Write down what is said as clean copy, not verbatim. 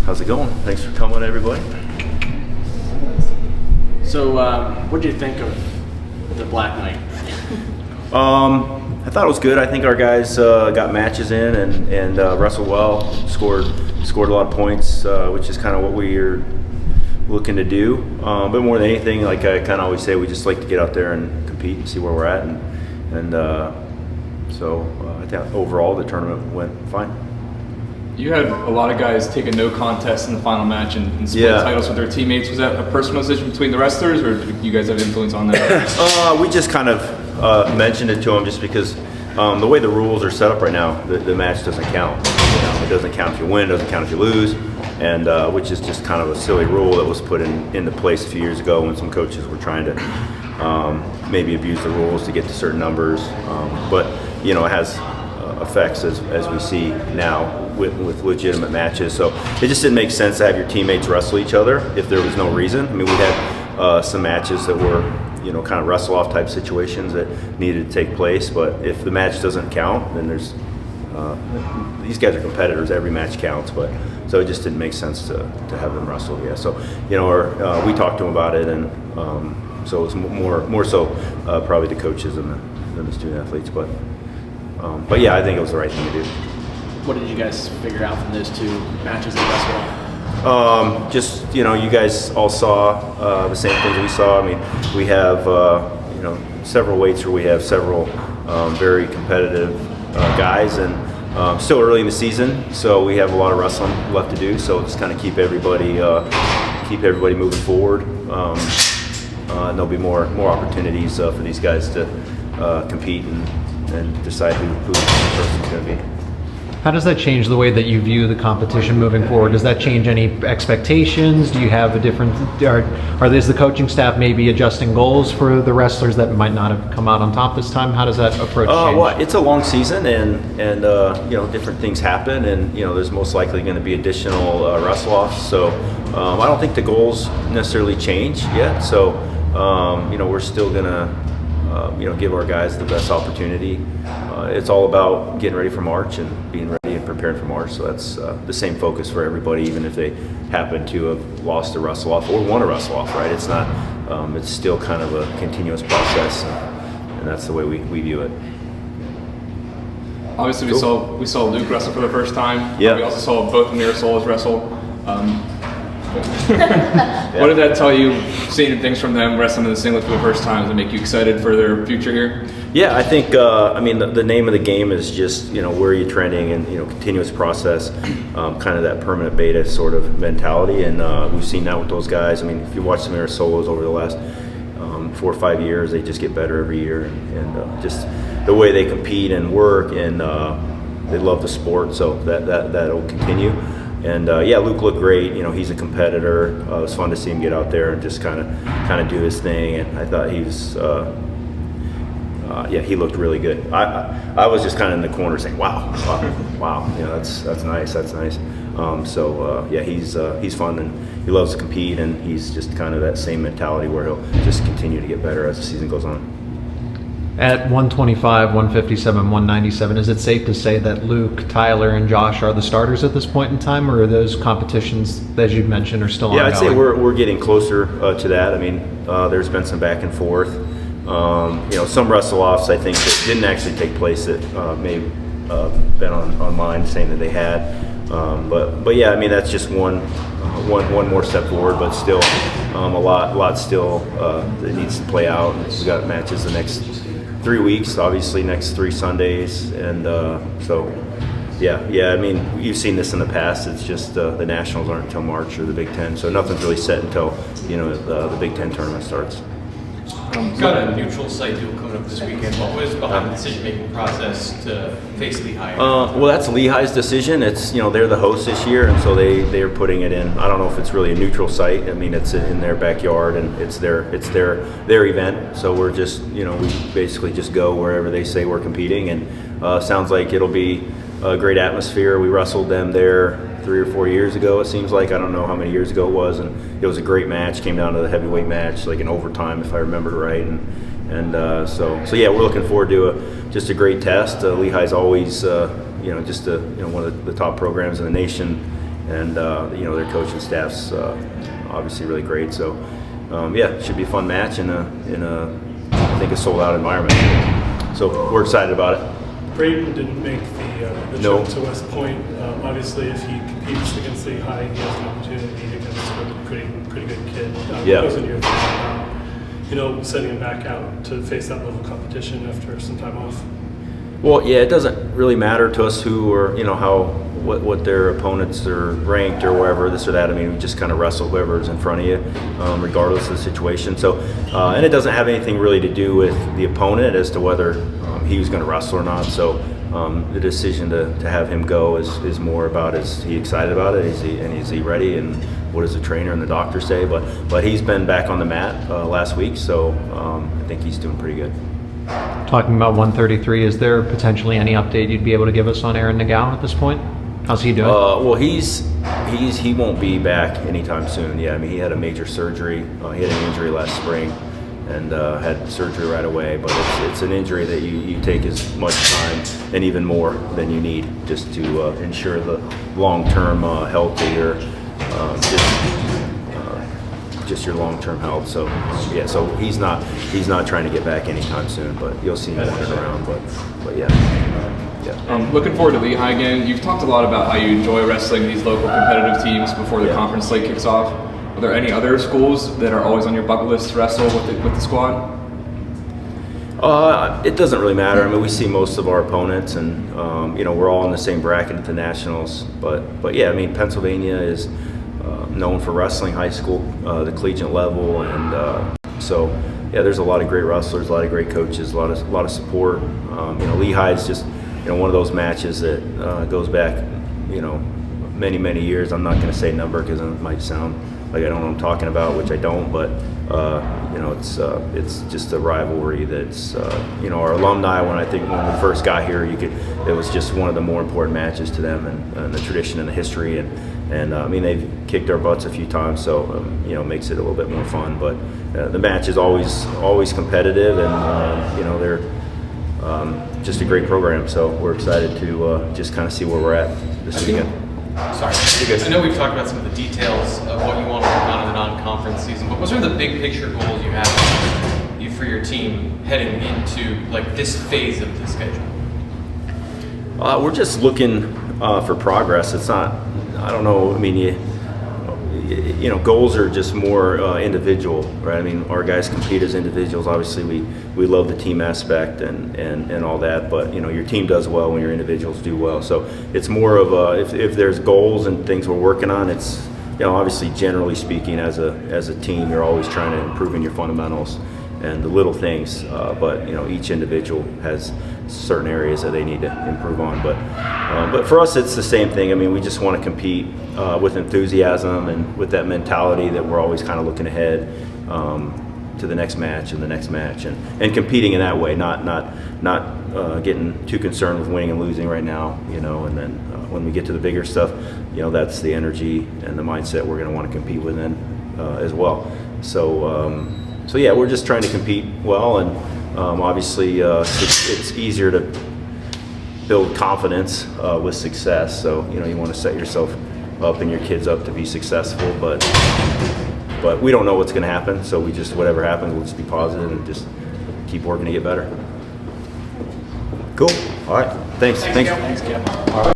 How's it going? Thanks for coming, everybody. So, what did you think of the Black Knight? I thought it was good. I think our guys got matches in and wrestled well, scored a lot of points, which is kind of what we're looking to do. But more than anything, like I kind of always say, we just like to get out there and compete and see where we're at. So I think overall the tournament went fine. You had a lot of guys take a no contest in the final match and split titles with their teammates. Was that a personal decision between the wrestlers, or did you guys have influence on that? We just kind of mentioned it to them just because the way the rules are set up right now, the match doesn't count. It doesn't count if you win, it doesn't count if you lose, and which is just kind of a silly rule that was put into place a few years ago when some coaches were trying to maybe abuse the rules to get to certain numbers. But it has effects as we see now with legitimate matches. So it just didn't make sense to have your teammates wrestle each other if there was no reason. I mean, we had some matches that were kind of wrestle off type situations that needed to take place, but if the match doesn't count, then there's these guys are competitors, every match counts, but so it just didn't make sense to have them wrestle. So we talked to them about it, and so it was more so probably the coaches than the student athletes, but yeah, I think it was the right thing to do. What did you guys figure out from those two matches that wrestled? Just you guys all saw the same things we saw. I mean, we have several weights where we have several very competitive guys, and still early in the season, so we have a lot of wrestling left to do. So just kind of keep everybody moving forward. And there'll be more opportunities for these guys to compete and decide who the person's going to be. How does that change the way that you view the competition moving forward? Does that change any expectations? Do you have a different, is the coaching staff maybe adjusting goals for the wrestlers that might not have come out on top this time? How does that approach change? Well, it's a long season, and different things happen, and there's most likely going to be additional wrestle-offs. So I don't think the goals necessarily change yet. So we're still going to give our guys the best opportunity. It's all about getting ready for March and being ready and preparing for March. So that's the same focus for everybody, even if they happen to have lost a wrestle-off or won a wrestle-off, right? It's not. It's still kind of a continuous process, and that's the way we view it. Obviously, we saw Luke wrestle for the first time. Yeah. We also saw both Mirasolas wrestle. What did that tell you, seeing things from them wrestling in the singlet for the first time? Does it make you excited for their future here? Yeah, I think the name of the game is just where are you trending, and continuous process, kind of that permanent beta sort of mentality, and we've seen that with those guys. I mean, if you watch some of their solos over the last 4 or 5 years, they just get better every year, and just the way they compete and work, and they love the sport, so that'll continue. And Luke looked great. He's a competitor. It was fun to see him get out there and just kind of do his thing. And I thought he was, he looked really good. I was just kind of in the corner saying, wow. That's nice. He's fun, and he loves to compete, and he's just kind of that same mentality where he'll just continue to get better as the season goes on. At 125, 157, 197, is it safe to say that Luke, Tyler, and Josh are the starters at this point in time, or are those competitions, as you've mentioned, are still ongoing? Yeah, I'd say we're getting closer to that. I mean, there's been some back and forth. Some wrestle-offs, I think, that didn't actually take place that may have been online saying that they had. But yeah, I mean, that's just one more step forward, but still a lot still that needs to play out. We got matches the next 3 weeks, obviously next 3 Sundays, and I mean, you've seen this in the past. It's just the Nationals aren't until March, or the Big Ten, so nothing's really set until the Big Ten tournament starts. Got a neutral site deal coming up this weekend. What was behind the decision-making process to face Lehigh? Well, that's Lehigh's decision. It's they're the host this year, and so they're putting it in. I don't know if it's really a neutral site. I mean, it's in their backyard, and it's their event. So we're just we basically just go wherever they say we're competing, and sounds like it'll be a great atmosphere. We wrestled them there 3 or 4 years ago, it seems like. I don't know how many years ago it was, and it was a great match. Came down to the heavyweight match, like in overtime, if I remember right. And so yeah, we're looking forward to just a great test. Lehigh's always one of the top programs in the nation, and you know, their coaching staff's obviously really great. So yeah, it should be a fun match in a I think a sold-out environment. So we're excited about it. Braeden didn't make the No. trip to West Point. Obviously, if he competes against Lehigh, he has an opportunity against a pretty good kid. Yeah. What wasn't your thought about, you know, sending him back out to face that level of competition after some time off? Well, yeah, it doesn't really matter to us who or, you know, what their opponents are ranked or wherever, this or that. I mean, we just kind of wrestle whoever's in front of you, regardless of the situation. So, and it doesn't have anything really to do with the opponent as to whether he was going to wrestle or not. So, the decision to have him go is more about, is he excited about it? Is he ready? And what does the trainer and the doctor say? But he's been back on the mat last week, so I think he's doing pretty good. Talking about 133, is there potentially any update you'd be able to give us on Aaron Nagao at this point? How's he doing? Well, he won't be back anytime soon. Yeah, I mean, he had a major surgery. He had an injury last spring and had surgery right away. But it's an injury that you take as much time and even more than you need just to ensure the long-term health of your just your long-term health. So yeah, so he's not trying to get back anytime soon. But you'll see him running around. But yeah. Yeah. Looking forward to Lehigh again. You've talked a lot about how you enjoy wrestling these local competitive teams before the conference slate kicks off. Are there any other schools that are always on your bucket list to wrestle with the squad? It doesn't really matter. I mean, we see most of our opponents, and you know, we're all in the same bracket at the nationals. But yeah, I mean, Pennsylvania is known for wrestling high school, the collegiate level, and so yeah, there's a lot of great wrestlers, a lot of great coaches, a lot of support. You know, Lehigh is just, you know, one of those matches that goes back, you know, many years. I'm not going to say number because it might sound like I don't know what I'm talking about, which I don't. But you know, it's just a rivalry that's you know, our alumni. When we first got here, it was just one of the more important matches to them, and the tradition and the history, and I mean, they've kicked our butts a few times, so you know, it makes it a little bit more fun. But the match is always competitive, and you know, they're just a great program, so we're excited to just kind of see where we're at this weekend. Sorry. I know we've talked about some of the details of what you want to work on in the non-conference season, but what are the big picture goals you have for your team heading into like this phase of the schedule? We're just looking for progress. It's not, I don't know, I mean, you know, goals are just more individual, right? I mean, our guys compete as individuals. Obviously, we love the team aspect and all that, but you know, your team does well when your individuals do well. So it's more of if there's goals and things we're working on, it's, you know, obviously, generally speaking, as a team, you're always trying to improve in your fundamentals and the little things, but you know, each individual has certain areas that they need to improve on. But for us, it's the same thing. I mean, we just want to compete with enthusiasm and with that mentality that we're always kind of looking ahead to the next match and the next match, and competing in that way, not getting too concerned with winning and losing right now, you know. And then when we get to the bigger stuff, you know, that's the energy and the mindset we're going to want to compete within as well. So yeah, we're just trying to compete well, and obviously it's easier to build confidence with success. So you know, you want to set yourself up and your kids up to be successful, but we don't know what's going to happen. So we just, whatever happens, we'll just be positive and just keep working to get better. Cool. All right. Thanks. Thanks, Cael. All right.